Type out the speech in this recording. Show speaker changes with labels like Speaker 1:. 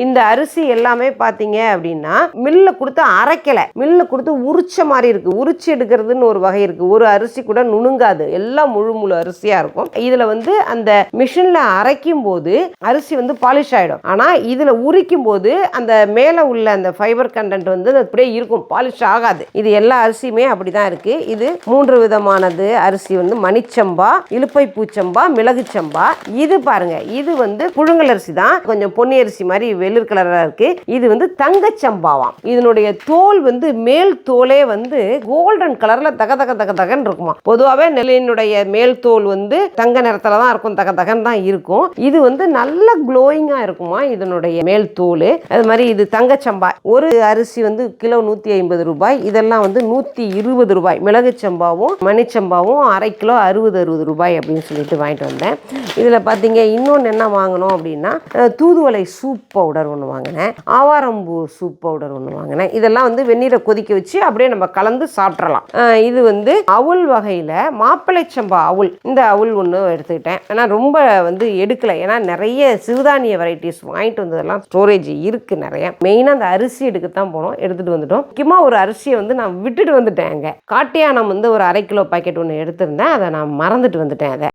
Speaker 1: இந்த அரிசி எல்லாமே பார்த்தீங்க அப்படின்னா மில்ல கொடுத்து அரைக்கலை, மில்ல கொடுத்து உரிச்ச மாதிரி இருக்கு. உரிச்சு எடுக்கிறதுன்னு ஒரு வகை இருக்கு. ஒரு அரிசி கூட நுணுங்காது, எல்லாம் முழு அரிசியா இருக்கும். இதுல வந்து அந்த மிஷின்ல அரைக்கும் போது அரிசி வந்து பாலிஷ் ஆயிடும். ஆனா இதுல உரிக்கும் போது அந்த மேல உள்ள அந்த ஃபைபர் கண்டென்ட் வந்து அப்படியே இருக்கும், பாலிஷ் ஆகாது. இது எல்லா அரிசியுமே அப்படிதான் இருக்கு. இது 3 விதமானது அரிசி வந்து மணிச்சம்பா, இலுப்பை பூச்சம்பா, மிளகு சம்பா. இது பாருங்க, இது வந்து புழுங்கல் அரிசி தான், கொஞ்சம் பொன்னி அரிசி மாதிரி வெளிர் கலரா இருக்கு. இது வந்து தங்கச்சம்பாவாம். இதனுடைய தோல் வந்து மேல் தோலே வந்து கோல்டன் கலர்ல தக தக தக தகன்னு இருக்குமா. பொதுவாகவே நெல்லினுடைய மேல் தோல் வந்து தங்க நிறத்துல தான் இருக்கும், தக தகன்னு தான் இருக்கும். இது வந்து நல்ல க்ளோயிங்கா இருக்குமா இதனுடைய மேல் தோல். அது மாதிரி இது தங்கச்சம்பா. ஒரு அரிசி வந்து கிலோ 150 ரூபாய். இதெல்லாம் வந்து 120 ரூபாய். மிளகு சம்பாவும் மணிச்சம்பாவும் அரை கிலோ 60 ரூபாய் அப்படின்னு சொல்லிட்டு வாங்கிட்டு வந்தேன். இதில் பார்த்தீங்க இன்னொன்று என்ன வாங்கணும் அப்படின்னா தூதுவளை சூப் பவுடர் ஒன்று வாங்கினேன், ஆவாரம்பூ சூப் பவுடர் ஒன்று வாங்கினேன். இதெல்லாம் வந்து வெந்நீரை கொதிக்க வச்சு அப்படியே நம்ம கலந்து சாப்பிட்றலாம். இது வந்து அவுள் வகையில் மாப்பிள்ளை சம்பா அவுள், இந்த அவுள் ஒன்று எடுத்துக்கிட்டேன். ஆனால் ரொம்ப வந்து எடுக்கலை, ஏன்னா நிறைய சிறுதானிய வெரைட்டிஸ் வாங்கிட்டு வந்ததெல்லாம் ஸ்டோரேஜ் இருக்குது நிறைய. மெயினாக அந்த அரிசி எடுக்கத்தான் போனோம், எடுத்துகிட்டு வந்துட்டோம். முக்கியமாக ஒரு அரிசியை வந்து நான் விட்டுட்டு வந்துட்டேன். அங்கே காட்டியானம் வந்து ஒரு 1/2 கிலோ பாக்கெட் ஒன்று எடுத்திருந்தேன், அதை நான் மறந்துட்டு வந்துட்டேன். அதை